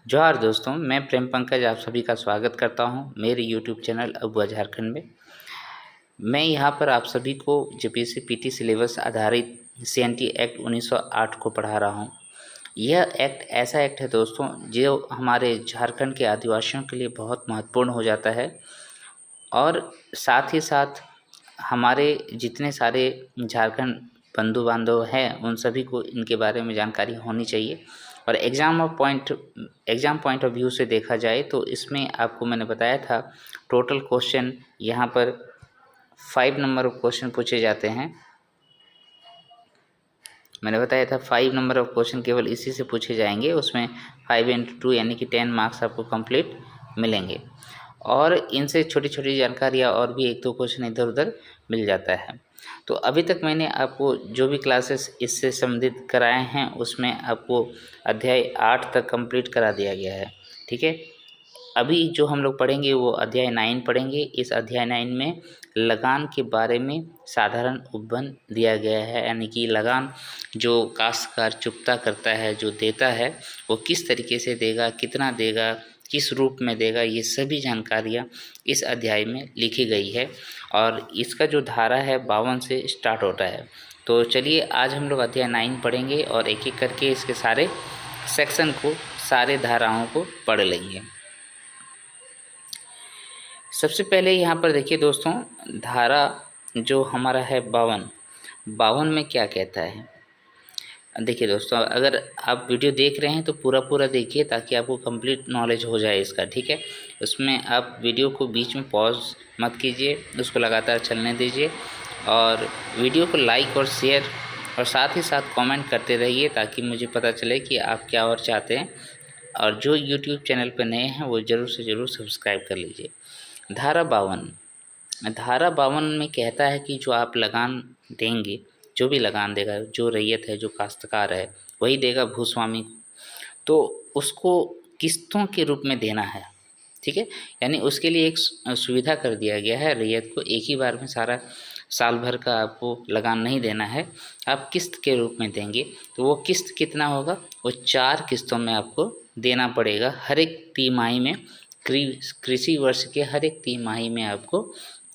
जोहार दोस्तों, मैं प्रेम पंकज आप सभी का स्वागत करता हूं मेरे यूट्यूब चैनल अबुआ झारखंड में। मैं यहां पर आप सभी को जेपीएससी पीटी सिलेबस आधारित सीएनटी एक्ट 1908 को पढ़ा रहा हूं। यह एक्ट ऐसा एक्ट है दोस्तों जो हमारे झारखंड के आदिवासियों के लिए बहुत महत्वपूर्ण हो जाता है और साथ ही साथ हमारे जितने सारे झारखंड बंधु बांधव हैं उन सभी को इनके बारे में जानकारी होनी चाहिए। और एग्ज़ाम पॉइंट ऑफ व्यू से देखा जाए तो इसमें आपको मैंने बताया था टोटल क्वेश्चन यहाँ पर 5 नंबर ऑफ क्वेश्चन पूछे जाते हैं। मैंने बताया था 5 नंबर ऑफ क्वेश्चन केवल इसी से पूछे जाएंगे, उसमें 5 इंटू 2 यानी कि 10 मार्क्स आपको कंप्लीट मिलेंगे और इनसे छोटी छोटी जानकारियाँ और भी एक दो क्वेश्चन इधर उधर मिल जाता है। तो अभी तक मैंने आपको जो भी क्लासेस इससे संबंधित कराए हैं उसमें आपको अध्याय 8 तक कंप्लीट करा दिया गया है। ठीक है, अभी जो हम लोग पढ़ेंगे वो अध्याय 9 पढ़ेंगे। इस अध्याय 9 में लगान के बारे में साधारण उपबंध दिया गया है, यानी कि लगान जो काश्तकार चुकता करता है, जो देता है, वो किस तरीके से देगा, कितना देगा, किस रूप में देगा, ये सभी जानकारियाँ इस अध्याय में लिखी गई है और इसका जो धारा है 52 से स्टार्ट होता है। तो चलिए आज हम लोग अध्याय 9 पढ़ेंगे और एक एक करके इसके सारे सेक्शन को, सारे धाराओं को पढ़ लेंगे। सबसे पहले यहाँ पर देखिए दोस्तों, धारा जो हमारा है 52 में क्या कहता है। देखिए दोस्तों, अगर आप वीडियो देख रहे हैं तो पूरा देखिए ताकि आपको कंप्लीट नॉलेज हो जाए इसका। ठीक है, उसमें आप वीडियो को बीच में पॉज मत कीजिए, उसको लगातार चलने दीजिए और वीडियो को लाइक और शेयर और साथ ही साथ कमेंट करते रहिए ताकि मुझे पता चले कि आप क्या और चाहते हैं। और जो यूट्यूब चैनल पर नए हैं वो ज़रूर से ज़रूर सब्सक्राइब कर लीजिए। धारा 52 में कहता है कि जो आप लगान देंगे, जो भी लगान देगा, जो रैयत है, जो काश्तकार है, वही देगा भूस्वामी को, तो उसको किस्तों के रूप में देना है। ठीक है, यानी उसके लिए एक सुविधा कर दिया गया है, रैयत को एक ही बार में सारा साल भर का आपको लगान नहीं देना है, आप किस्त के रूप में देंगे। तो वो किस्त कितना होगा, वो 4 किस्तों में आपको देना पड़ेगा। हर एक तिमाही में, कृषि वर्ष के हर एक तिमाही में आपको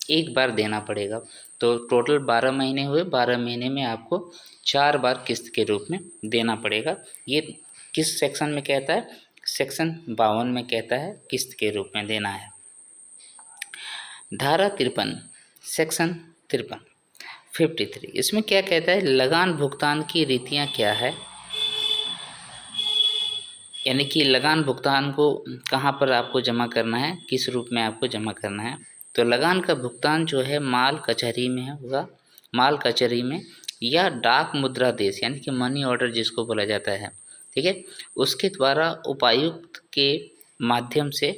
एक बार देना पड़ेगा। तो टोटल 12 महीने हुए, 12 महीने में आपको 4 बार किस्त के रूप में देना पड़ेगा। ये किस सेक्शन में कहता है, सेक्शन 52 में कहता है किस्त के रूप में देना है। धारा 53, सेक्शन 53, इसमें क्या कहता है, लगान भुगतान की रीतियाँ क्या है, यानी कि लगान भुगतान को कहाँ पर आपको जमा करना है, किस रूप में आपको जमा करना है। तो लगान का भुगतान जो है माल कचहरी में होगा, माल कचहरी में, या डाक मुद्रा देश यानी कि मनी ऑर्डर जिसको बोला जाता है। ठीक है, उसके द्वारा उपायुक्त के माध्यम से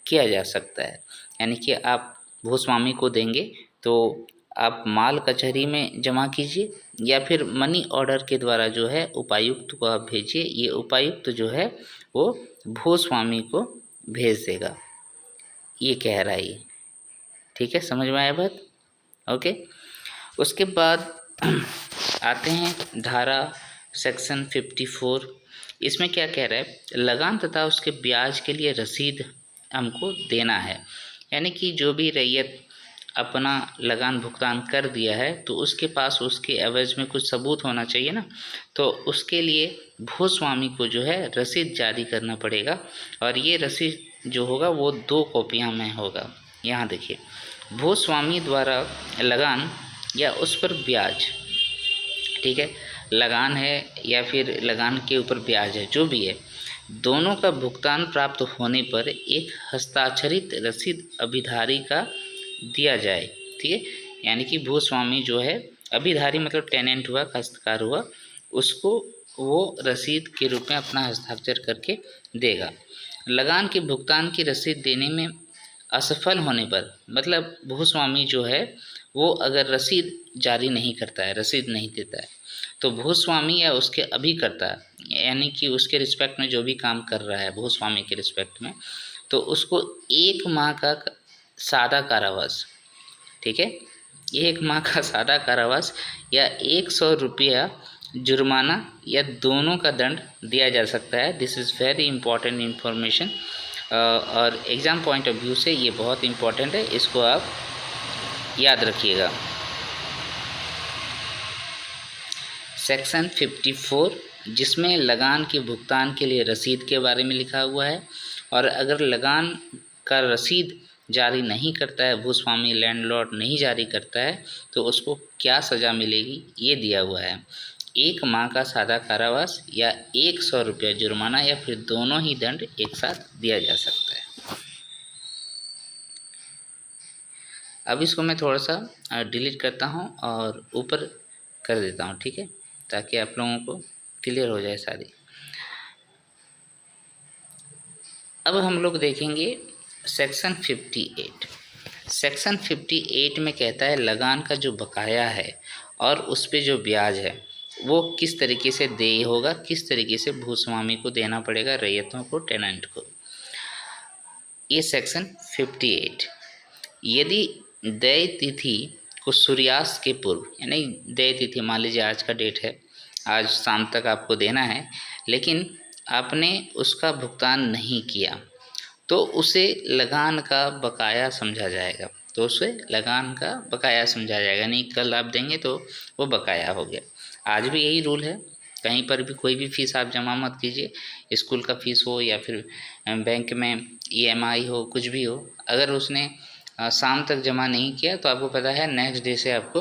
किया जा सकता है। यानी कि आप भूस्वामी को देंगे तो आप माल कचहरी में जमा कीजिए या फिर मनी ऑर्डर के द्वारा जो है उपायुक्त को आप भेजिए। ये उपायुक्त जो है वो भूस्वामी को भेज देगा, ये कह रहा है ये। ठीक है, समझ में आया बात? ओके, उसके बाद आते हैं धारा सेक्शन 54। इसमें क्या कह रहा है, लगान तथा उसके ब्याज के लिए रसीद हमको देना है। यानी कि जो भी रैयत अपना लगान भुगतान कर दिया है तो उसके पास उसके एवज में कुछ सबूत होना चाहिए ना, तो उसके लिए भूस्वामी को जो है रसीद जारी करना पड़ेगा और ये रसीद जो होगा वो 2 कॉपियाँ में होगा। यहाँ देखिए, भूस्वामी द्वारा लगान या उस पर ब्याज, ठीक है, लगान है या फिर लगान के ऊपर ब्याज है, जो भी है, दोनों का भुगतान प्राप्त होने पर एक हस्ताक्षरित रसीद अभिधारी का दिया जाए। ठीक है, यानी कि भूस्वामी जो है, अभिधारी मतलब टेनेंट हुआ, काश्तकार हुआ, उसको वो रसीद के रूप में अपना हस्ताक्षर करके देगा। लगान के भुगतान की रसीद देने में असफल होने पर, मतलब भूस्वामी जो है वो अगर रसीद जारी नहीं करता है, रसीद नहीं देता है, तो भूस्वामी या उसके अभिकर्ता यानी कि उसके रिस्पेक्ट में जो भी काम कर रहा है भूस्वामी के रिस्पेक्ट में, तो उसको 1 माह का सादा कारावास, ठीक है, 1 माह का सादा कारावास या 100 रुपया जुर्माना या दोनों का दंड दिया जा सकता है। This is very important information और एग्ज़ाम पॉइंट ऑफ व्यू से ये बहुत इंपॉर्टेंट है, इसको आप याद रखिएगा। सेक्शन 54 जिसमें लगान के भुगतान के लिए रसीद के बारे में लिखा हुआ है, और अगर लगान का रसीद जारी नहीं करता है, भूस्वामी लैंडलॉर्ड नहीं जारी करता है, तो उसको क्या सज़ा मिलेगी ये दिया हुआ है। 1 माह का सादा कारावास या 100 रुपया जुर्माना या फिर दोनों ही दंड एक साथ दिया जा सकता है। अब इसको मैं थोड़ा सा डिलीट करता हूँ और ऊपर कर देता हूँ, ठीक है, ताकि आप लोगों को क्लियर हो जाए सारी। अब हम लोग देखेंगे सेक्शन 58। सेक्शन 58 में कहता है लगान का जो बकाया है और उस पे जो ब्याज है वो किस तरीके से देय होगा, किस तरीके से भूस्वामी को देना पड़ेगा, रैयतों को, टेनेंट को। ये सेक्शन 58। यदि देय तिथि को सूर्यास्त के पूर्व, यानी देय तिथि मान लीजिए आज का डेट है, आज शाम तक आपको देना है, लेकिन आपने उसका भुगतान नहीं किया तो उसे लगान का बकाया समझा जाएगा। तो उसे लगान का बकाया समझा जाएगा, नहीं कल आप देंगे तो वो बकाया हो गया। आज भी यही रूल है, कहीं पर भी कोई भी फ़ीस आप जमा मत कीजिए, स्कूल का फ़ीस हो या फिर बैंक में EMI हो, कुछ भी हो, अगर उसने शाम तक जमा नहीं किया तो आपको पता है नेक्स्ट डे से आपको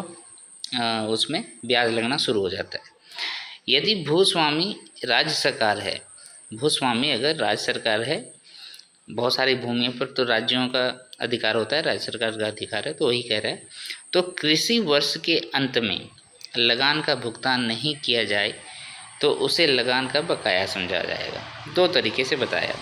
उसमें ब्याज लगना शुरू हो जाता है। यदि भूस्वामी राज्य सरकार है, भूस्वामी अगर राज्य सरकार है, बहुत सारी भूमियों पर तो राज्यों का अधिकार होता है, राज्य सरकार का अधिकार है, तो वही कह रहा है। तो कृषि वर्ष के अंत में लगान का भुगतान नहीं किया जाए तो उसे लगान का बकाया समझा जाएगा। 2 तरीके से बताया।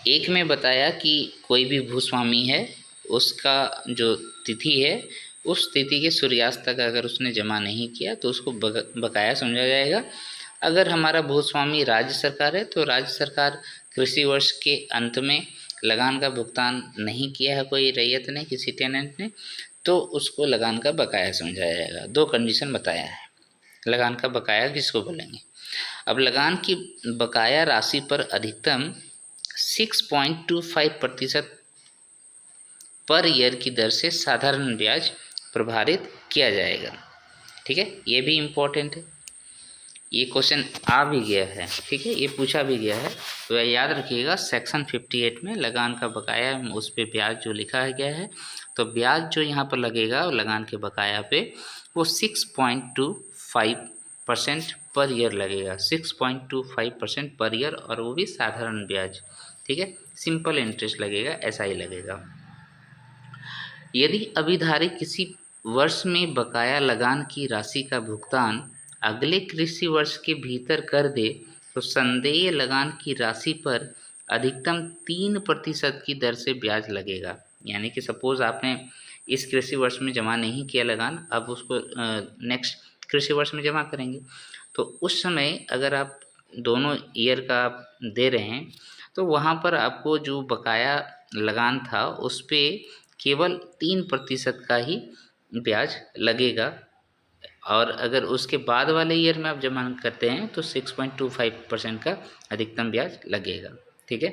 एक में बताया कि कोई भी भूस्वामी है, उसका जो तिथि है उस तिथि के सूर्यास्त तक अगर उसने जमा नहीं किया तो उसको बकाया समझा जाएगा। अगर हमारा भूस्वामी राज्य सरकार है तो राज्य सरकार कृषि वर्ष के अंत में लगान का भुगतान नहीं किया है कोई रैयत ने, किसी टेनेंट ने, तो उसको लगान का बकाया समझाया जाएगा। 2 कंडीशन बताया है। लगान का बकाया किसको बोलेंगे? अब लगान की बकाया राशि पर अधिकतम 6.25% पर ईयर की दर से साधारण ब्याज प्रभारित किया जाएगा। ठीक है, ये भी इम्पोर्टेंट है, ये क्वेश्चन आ भी गया है, ठीक है, ये पूछा भी गया है, तो याद रखिएगा। सेक्शन 58 में लगान का बकाया, उस पर ब्याज जो लिखा गया है, तो ब्याज जो यहाँ पर लगेगा लगान के बकाया पे वो 6.25% पर ईयर लगेगा, 6.25% पर ईयर, और वो भी साधारण ब्याज, ठीक है, सिंपल इंटरेस्ट लगेगा, ऐसा ही लगेगा। यदि अभिधारित किसी वर्ष में बकाया लगान की राशि का भुगतान अगले कृषि वर्ष के भीतर कर दे तो संदेय लगान की राशि पर अधिकतम 3% की दर से ब्याज लगेगा। यानी कि सपोज आपने इस कृषि वर्ष में जमा नहीं किया लगान, अब उसको नेक्स्ट कृषि वर्ष में जमा करेंगे, तो उस समय अगर आप दोनों ईयर का आप दे रहे हैं तो वहाँ पर आपको जो बकाया लगान था उस पर केवल 3% का ही ब्याज लगेगा, और अगर उसके बाद वाले ईयर में आप जमा करते हैं तो 6.25% का अधिकतम ब्याज लगेगा। ठीक है,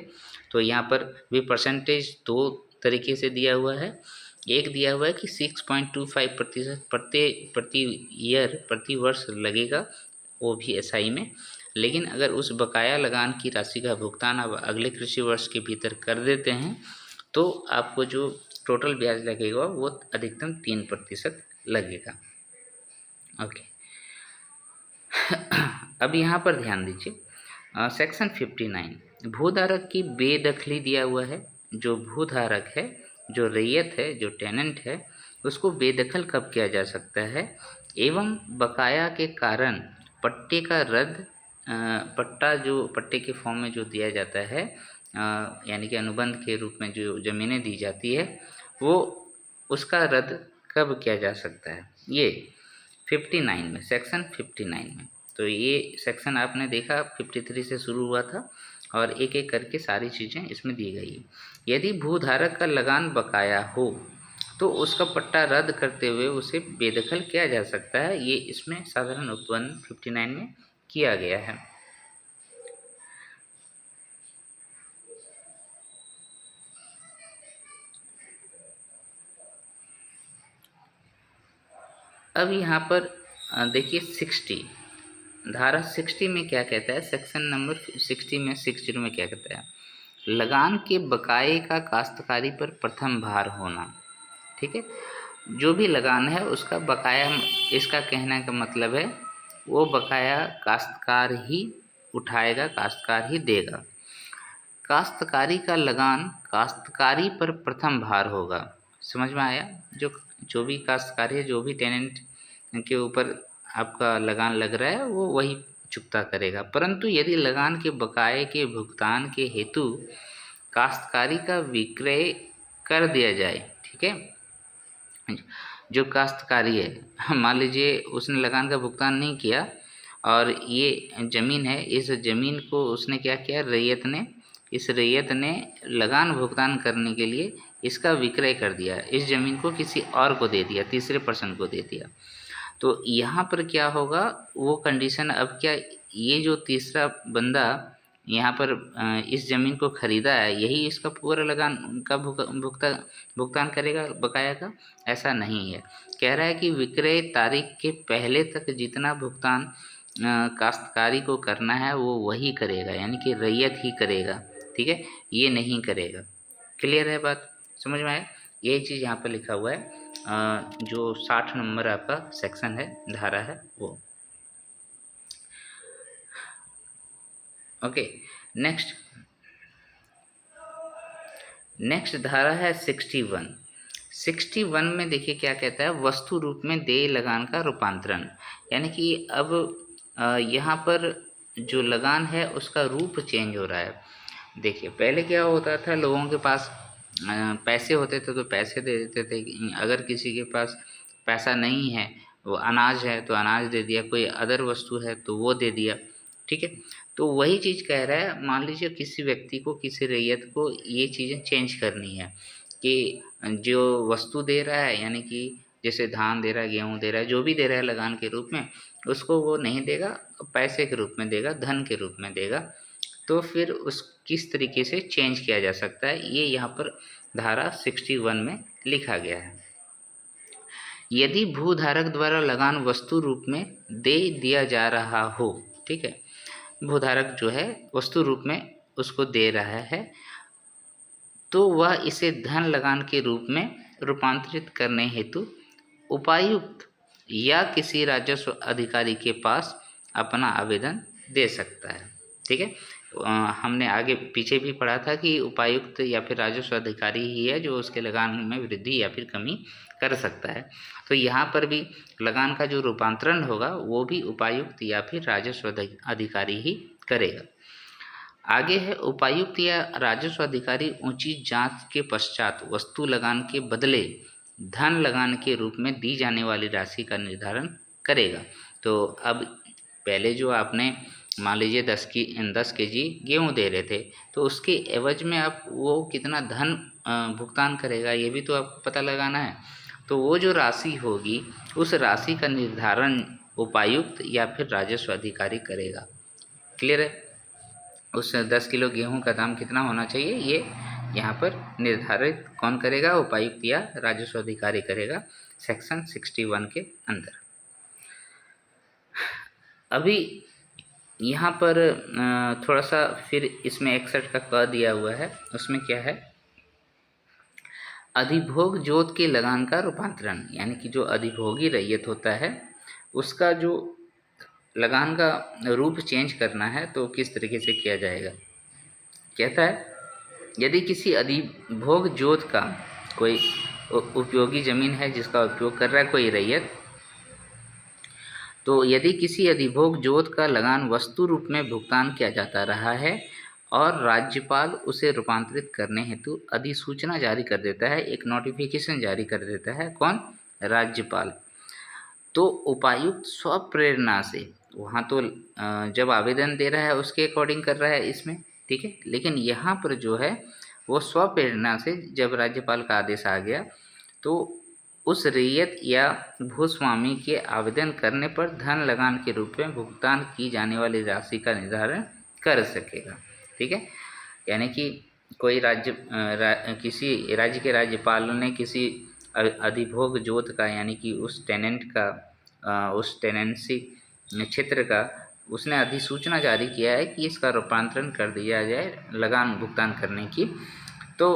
तो यहाँ पर भी परसेंटेज 2 तरीके से दिया हुआ है। एक दिया हुआ है कि 6.25% प्रति ईयर, प्रति वर्ष लगेगा, वो भी SI में। लेकिन अगर उस बकाया लगान की राशि का भुगतान आप अगले कृषि वर्ष के भीतर कर देते हैं तो आपको जो टोटल ब्याज लगेगा वो अधिकतम 3% लगेगा। ओके, अब यहाँ पर ध्यान दीजिए, सेक्शन 59 भूधारक की बेदखली दिया हुआ है। जो भूधारक है, जो रैयत है, जो टेनेंट है, उसको बेदखल कब किया जा सकता है, एवं बकाया के कारण पट्टे का रद्द, पट्टा जो पट्टे के फॉर्म में जो दिया जाता है, यानी कि अनुबंध के रूप में जो ज़मीनें दी जाती है, वो उसका रद्द कब किया जा सकता है, ये 59 में, सेक्शन 59 में। तो ये सेक्शन आपने देखा 53 से शुरू हुआ था और एक एक करके सारी चीज़ें इसमें दी गई है। यदि भूधारक का लगान बकाया हो तो उसका पट्टा रद्द करते हुए उसे बेदखल किया जा सकता है। ये इसमें साधारण उपबंध 59 में किया गया है। अब यहाँ पर देखिए 60, धारा 60 में क्या कहता है, सेक्शन नंबर 60 में 60 में क्या कहता है, लगान के बकाये का काश्तकारी पर प्रथम भार होना। ठीक है, जो भी लगान है उसका बकाया, इसका कहने का मतलब है वो बकाया काश्तकार ही उठाएगा, काश्तकार ही देगा। काश्तकारी का लगान काश्तकारी पर प्रथम भार होगा। समझ में आया? जो भी काश्तकारी है, जो भी टेनेंट के ऊपर आपका लगान लग रहा है वो वही चुकता करेगा। परंतु यदि लगान के बकाये के भुगतान के हेतु काश्तकारी का विक्रय कर दिया जाए, ठीक है, जो काश्तकारी है, मान लीजिए उसने लगान का भुगतान नहीं किया और ये ज़मीन है, इस ज़मीन को उसने क्या किया, इस रैयत ने लगान भुगतान करने के लिए इसका विक्रय कर दिया, इस ज़मीन को किसी और को दे दिया, तीसरे पर्सन को दे दिया। तो यहाँ पर क्या होगा, वो कंडीशन अब क्या, ये जो तीसरा बंदा यहाँ पर इस ज़मीन को खरीदा है, यही इसका पूरा लगान का भुगतान करेगा बकाया का? ऐसा नहीं है। कह रहा है कि विक्रय तारीख के पहले तक जितना भुगतान काश्तकारी को करना है वो वही करेगा, यानी कि रैयत ही करेगा। ठीक है, ये नहीं करेगा। क्लियर है बात? समझ में आया? यही चीज़ यहाँ पर लिखा हुआ है, जो 60 नंबर आपका सेक्शन है, धारा है वो। ओके, नेक्स्ट धारा है 61। 61 में देखिए क्या कहता है, वस्तु रूप में देय लगान का रूपांतरण। यानी कि अब यहाँ पर जो लगान है उसका रूप चेंज हो रहा है। देखिए पहले क्या होता था, लोगों के पास पैसे होते थे तो पैसे दे देते थे, अगर किसी के पास पैसा नहीं है, वो अनाज है तो अनाज दे दिया, कोई अदर वस्तु है तो वो दे दिया। ठीक है, तो वही चीज़ कह रहा है, मान लीजिए किसी व्यक्ति को, किसी रैयत को ये चीज़ें चेंज करनी है कि जो वस्तु दे रहा है, यानी कि जैसे धान दे रहा है, गेहूँ दे रहा है, जो भी दे रहा है लगान के रूप में, उसको वो नहीं देगा, पैसे के रूप में देगा, धन के रूप में देगा। तो फिर उस किस तरीके से चेंज किया जा सकता है, ये यहाँ पर धारा 61 में लिखा गया है। यदि भूधारक द्वारा लगान वस्तु रूप में दे दिया जा रहा हो, ठीक है, भूधारक जो है वस्तु रूप में उसको दे रहा है, तो वह इसे धन लगान के रूप में रूपांतरित करने हेतु उपायुक्त या किसी राजस्व अधिकारी के पास अपना आवेदन दे सकता है। ठीक है, हमने आगे पीछे भी पढ़ा था कि उपायुक्त या फिर राजस्व अधिकारी ही है जो उसके लगान में वृद्धि या फिर कमी कर सकता है। तो यहाँ पर भी लगान का जो रूपांतरण होगा वो भी उपायुक्त या फिर राजस्व अधिकारी ही करेगा। आगे है, उपायुक्त या राजस्व अधिकारी ऊंची जांच के पश्चात वस्तु लगान के बदले धन लगान के रूप में दी जाने वाली राशि का निर्धारण करेगा। तो अब पहले जो आपने मान लीजिए 10 केजी गेहूँ दे रहे थे, तो उसके एवज में आप वो कितना धन भुगतान करेगा ये भी तो आपको पता लगाना है। तो वो जो राशि होगी उस राशि का निर्धारण उपायुक्त या फिर राजस्व अधिकारी करेगा। क्लियर है? उस 10 किलो गेहूं का दाम कितना होना चाहिए ये यहाँ पर निर्धारित कौन करेगा? उपायुक्त या राजस्व अधिकारी करेगा, सेक्शन 61 के अंदर। अभी यहाँ पर थोड़ा सा फिर इसमें 61 का क दिया हुआ है, उसमें क्या है, अधिभोग जोत के लगान का रूपांतरण। यानी कि जो अधिभोगी रैयत होता है उसका जो लगान का रूप चेंज करना है तो किस तरीके से किया जाएगा। कहता है, यदि किसी अधिभोग जोत का कोई उपयोगी जमीन है जिसका उपयोग कर रहा है कोई रैयत, तो यदि किसी अधिभोग जोत का लगान वस्तु रूप में भुगतान किया जाता रहा है और राज्यपाल उसे रूपांतरित करने हेतु अधिसूचना जारी कर देता है, एक नोटिफिकेशन जारी कर देता है, कौन? राज्यपाल। तो उपायुक्त स्वप्रेरणा से वहाँ तो जब आवेदन दे रहा है उसके अकॉर्डिंग कर रहा है इसमें, ठीक है, लेकिन यहाँ पर जो है वो स्वप्रेरणा से जब राज्यपाल का आदेश आ गया तो उस रैयत या भूस्वामी के आवेदन करने पर धन लगान के रूप में भुगतान की जाने वाली राशि का निर्धारण कर सकेगा। ठीक है, यानी कि कोई किसी राज्य के राज्यपाल ने किसी अधिभोग जोत का, यानी कि उस टेनेंट का, उस टेनेंसी क्षेत्र का उसने अधिसूचना जारी किया है कि इसका रूपांतरण कर दिया जाए लगान भुगतान करने की। तो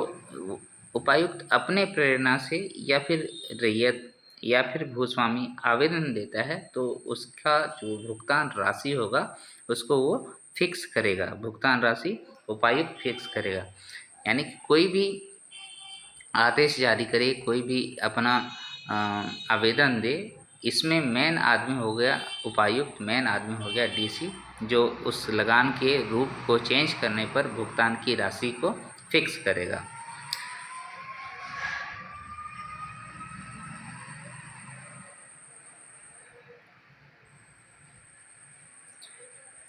उपायुक्त अपने प्रेरणा से या फिर रैयत या फिर भूस्वामी आवेदन देता है तो उसका जो भुगतान राशि होगा उसको वो फिक्स करेगा, भुगतान राशि उपायुक्त फिक्स करेगा। यानी कि कोई भी आदेश जारी करे, कोई भी अपना आवेदन दे, इसमें मेन आदमी हो गया उपायुक्त, मेन आदमी हो गया डीसी, जो उस लगान के रूप को चेंज करने पर भुगतान की राशि को फिक्स करेगा।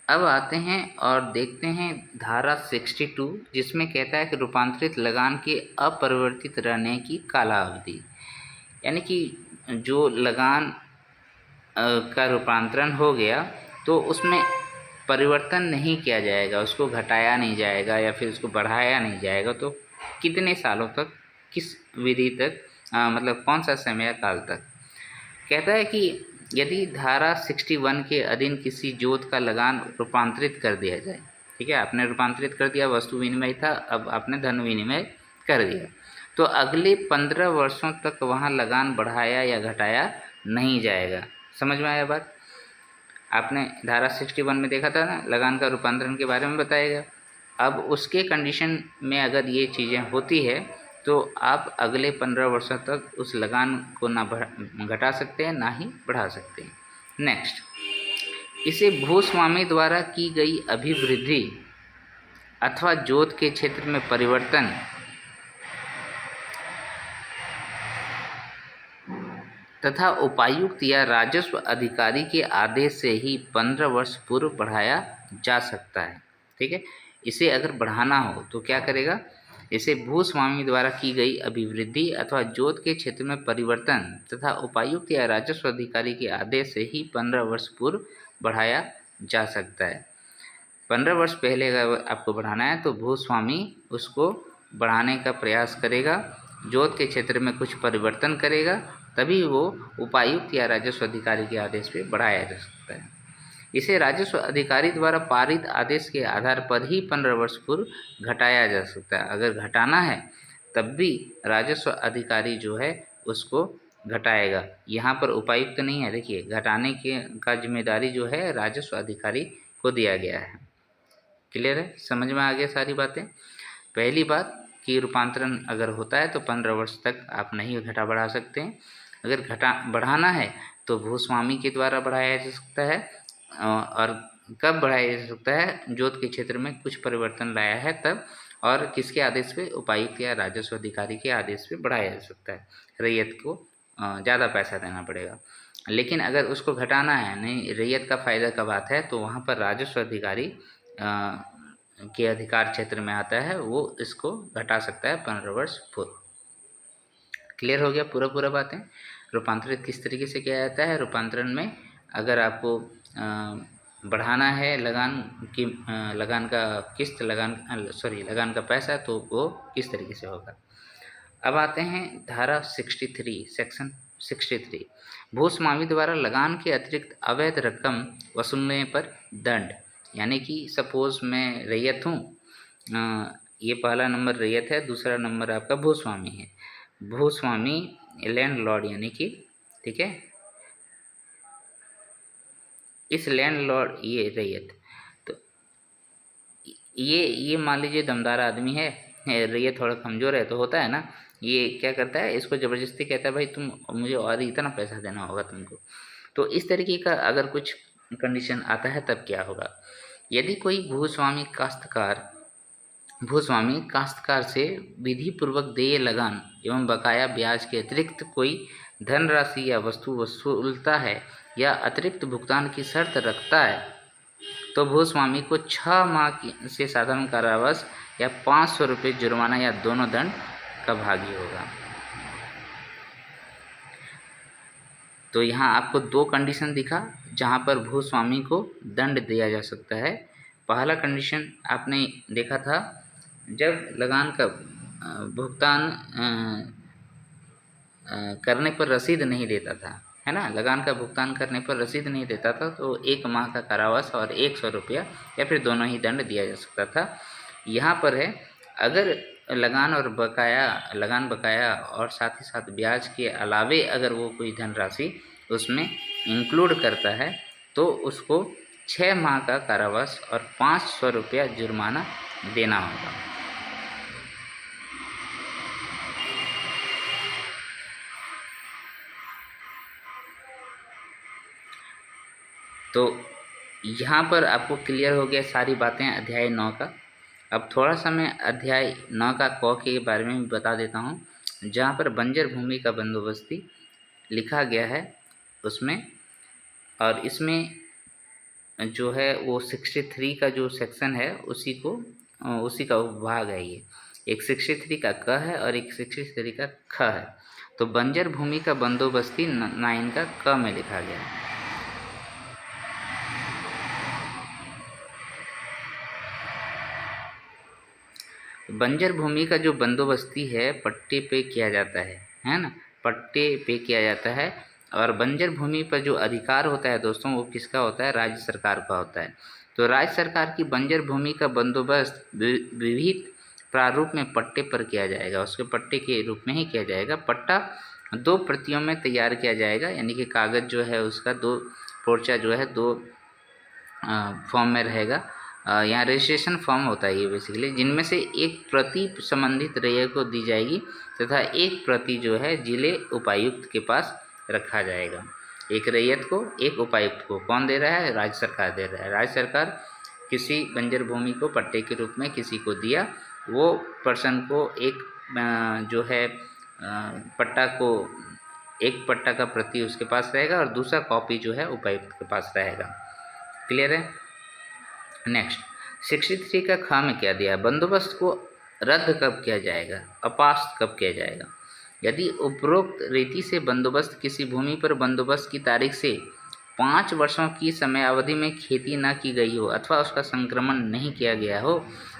अब आते हैं और देखते हैं धारा 62, जिसमें कहता है कि रूपांतरित लगान के अपरिवर्तित रहने की कालावधि। यानी कि जो लगान का रूपांतरण हो गया तो उसमें परिवर्तन नहीं किया जाएगा, उसको घटाया नहीं जाएगा या फिर उसको बढ़ाया नहीं जाएगा। तो कितने सालों तक, किस विधि तक, मतलब कौन सा समय काल तक। कहता है कि यदि धारा 61 के अधीन किसी जोत का लगान रूपांतरित कर दिया जाए, ठीक है, आपने रूपांतरित कर दिया, वस्तु विनिमय था, अब आपने धन विनिमय कर दिया, तो अगले 15 वर्षों तक वहाँ लगान बढ़ाया या घटाया नहीं जाएगा। समझ में आया बात? आपने धारा 61 में देखा था ना, लगान का रूपांतरण के बारे में बताया गया। अब उसके कंडीशन में अगर ये चीज़ें होती है तो आप अगले 15 वर्षों तक उस लगान को ना घटा सकते हैं ना ही बढ़ा सकते हैं। नेक्स्ट, इसे भूस्वामी द्वारा की गई अभिवृद्धि अथवा जोत के क्षेत्र में परिवर्तन तथा उपायुक्त या राजस्व अधिकारी के आदेश से ही 15 वर्ष पूर्व बढ़ाया जा सकता है। ठीक है, इसे अगर बढ़ाना हो तो क्या करेगा, इसे भूस्वामी द्वारा की गई अभिवृद्धि अथवा जोत के क्षेत्र में परिवर्तन तथा उपायुक्त या राजस्व अधिकारी के आदेश से ही 15 वर्ष पूर्व बढ़ाया जा सकता है। 15 वर्ष पहले अगर आपको बढ़ाना है तो भूस्वामी उसको बढ़ाने का प्रयास करेगा, जोत के क्षेत्र में कुछ परिवर्तन करेगा, तभी वो उपायुक्त या राजस्व अधिकारी के आदेश पे बढ़ाया जा सकता है। इसे राजस्व अधिकारी द्वारा पारित आदेश के आधार पर ही 15 वर्ष पूर्व घटाया जा सकता है। अगर घटाना है तब भी राजस्व अधिकारी जो है उसको घटाएगा, यहाँ पर उपायुक्त नहीं है। देखिए, घटाने का जिम्मेदारी जो है राजस्व अधिकारी को दिया गया है। क्लियर है? समझ में आ गया सारी बातें? पहली बात कि रूपांतरण अगर होता है तो 15 वर्ष तक आप नहीं घटा बढ़ा सकते हैं। अगर बढ़ाना है तो भूस्वामी के द्वारा बढ़ाया जा सकता है। और कब बढ़ाया जा सकता है? जोत के क्षेत्र में कुछ परिवर्तन लाया है तब, और किसके आदेश पे? उपायुक्त या राजस्व अधिकारी के आदेश पे बढ़ाया जा सकता है। रैयत को ज़्यादा पैसा देना पड़ेगा। लेकिन अगर उसको घटाना है, नहीं, रैयत का फ़ायदा का बात है, तो वहाँ पर राजस्व अधिकारी के अधिकार क्षेत्र में आता है, वो इसको घटा सकता है 15 वर्ष पूर्व। क्लियर हो गया पूरा बातें? रूपांतरित किस तरीके से किया जाता है? रूपांतरण में अगर आपको बढ़ाना है लगान का किस्त, लगान का पैसा, तो वो किस तरीके से होगा। अब आते हैं धारा 63, सेक्शन 63, भूस्वामी द्वारा लगान के अतिरिक्त अवैध रकम वसूलने पर दंड। यानी कि सपोज मैं रैयत हूँ, ये पहला नंबर रैयत है, दूसरा नंबर आपका भूस्वामी है। भूस्वामी लैंडलॉर्ड, यानी कि, ठीक है, इस लैंडलॉर्ड, ये रैयत, तो ये मान लीजिए दमदार आदमी है, रैयत थोड़ा कमज़ोर है, तो होता है ना, ये क्या करता है, इसको ज़बरदस्ती कहता है भाई तुम मुझे और इतना पैसा देना होगा तुमको। तो इस तरीके का अगर कुछ कंडीशन आता है तब क्या होगा। यदि कोई भूस्वामी काश्तकार से विधि पूर्वक देय लगान एवं बकाया ब्याज के अतिरिक्त कोई धनराशि या वस्तु वसूलता है या अतिरिक्त भुगतान की शर्त रखता है तो भूस्वामी को 6 माह से साधारण कारावास या 500 रुपये जुर्माना या दोनों दंड का भागी होगा। तो यहाँ आपको दो कंडीशन दिखा जहाँ पर भूस्वामी को दंड दिया जा सकता है। पहला कंडीशन आपने देखा था जब लगान का भुगतान करने पर रसीद नहीं देता था, है ना, लगान का भुगतान करने पर रसीद नहीं देता था तो 1 माह का कारावास और 100 रुपया या फिर दोनों ही दंड दिया जा सकता था। यहाँ पर है अगर लगान बकाया और साथ ही साथ ब्याज के अलावे अगर वो कोई धनराशि उसमें इंक्लूड करता है तो उसको 6 माह का कारावास और 500 रुपया जुर्माना देना होगा। तो यहाँ पर आपको क्लियर हो गया सारी बातें अध्याय 9 का। अब थोड़ा सा मैं अध्याय 9 का क के बारे में भी बता देता हूँ, जहाँ पर बंजर भूमि का बंदोबस्ती लिखा गया है उसमें, और इसमें जो है वो 63 का जो सेक्शन है उसी का उपभाग है ये। एक 63 का क है और एक 63 का ख है। तो बंजर भूमि का बंदोबस्ती 9 का क में लिखा गया है। बंजर भूमि का जो बंदोबस्ती है पट्टे पे किया जाता है ना, पट्टे पे किया जाता है। और बंजर भूमि पर जो अधिकार होता है दोस्तों वो किसका होता है? राज्य सरकार का होता है। तो राज्य सरकार की बंजर भूमि का बंदोबस्त विविध प्रारूप में पट्टे पर किया जाएगा, उसके पट्टे के रूप में ही किया जाएगा। पट्टा 2 प्रतियों में तैयार किया जाएगा, यानी कि कागज़ जो है उसका 2 पोर्चा जो है 2 फॉर्म में रहेगा। यहाँ रजिस्ट्रेशन फॉर्म होता है ये बेसिकली, जिनमें से एक प्रति संबंधित रैयत को दी जाएगी तथा एक प्रति जो है जिले उपायुक्त के पास रखा जाएगा। एक रैयत को, एक उपायुक्त को। कौन दे रहा है? राज्य सरकार दे रहा है। राज्य सरकार किसी बंजर भूमि को पट्टे के रूप में किसी को दिया, वो पर्सन को एक जो है पट्टा को, एक पट्टा का प्रति उसके पास रहेगा और दूसरा कॉपी जो है उपायुक्त के पास रहेगा। क्लियर है? नेक्स्ट 63 का ख में क्या दिया? बंदोबस्त को रद्द कब किया जाएगा, अपास्त कब किया जाएगा? यदि उपरोक्त रीति से बंदोबस्त किसी भूमि पर बंदोबस्त की तारीख से 5 वर्षों की समय अवधि में खेती न की गई हो अथवा उसका संक्रमण नहीं किया गया हो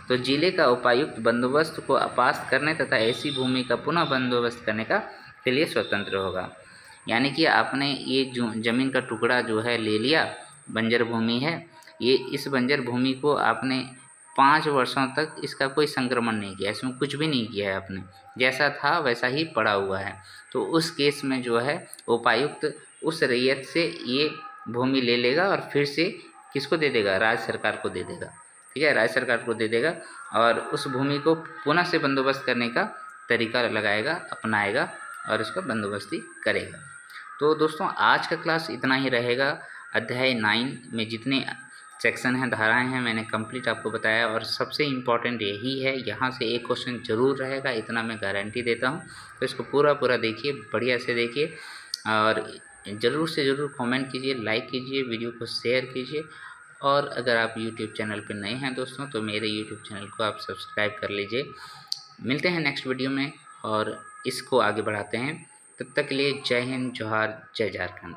तो जिले का उपायुक्त बंदोबस्त को अपास्त करने तथा ऐसी भूमि का पुनः बंदोबस्त करने के लिए स्वतंत्र होगा। यानी कि आपने ये जो जमीन का टुकड़ा जो है ले लिया, बंजर भूमि है, ये इस बंजर भूमि को आपने 5 वर्षों तक इसका कोई संक्रमण नहीं किया, इसमें कुछ भी नहीं किया है आपने, जैसा था वैसा ही पड़ा हुआ है। तो उस केस में जो है उपायुक्त उस रैयत से ये भूमि ले लेगा और फिर से किसको दे देगा? राज्य सरकार को दे देगा। ठीक है, राज्य सरकार को दे देगा और उस भूमि को पुनः से बंदोबस्त करने का तरीका लगाएगा, अपनाएगा और इसका बंदोबस्ती करेगा। तो दोस्तों आज का क्लास इतना ही रहेगा। अध्याय 9 में जितने सेक्शन हैं, धाराएं हैं, मैंने कंप्लीट आपको बताया और सबसे इम्पॉर्टेंट यही है, यहाँ से एक क्वेश्चन जरूर रहेगा, इतना मैं गारंटी देता हूँ। तो इसको पूरा देखिए, बढ़िया से देखिए और ज़रूर से ज़रूर कमेंट कीजिए, लाइक कीजिए, वीडियो को शेयर कीजिए। और अगर आप यूट्यूब चैनल पर नए हैं दोस्तों तो मेरे यूट्यूब चैनल को आप सब्सक्राइब कर लीजिए। मिलते हैं नेक्स्ट वीडियो में और इसको आगे बढ़ाते हैं। तब तक के लिए जय हिंद, जोहार, जय झारखंड।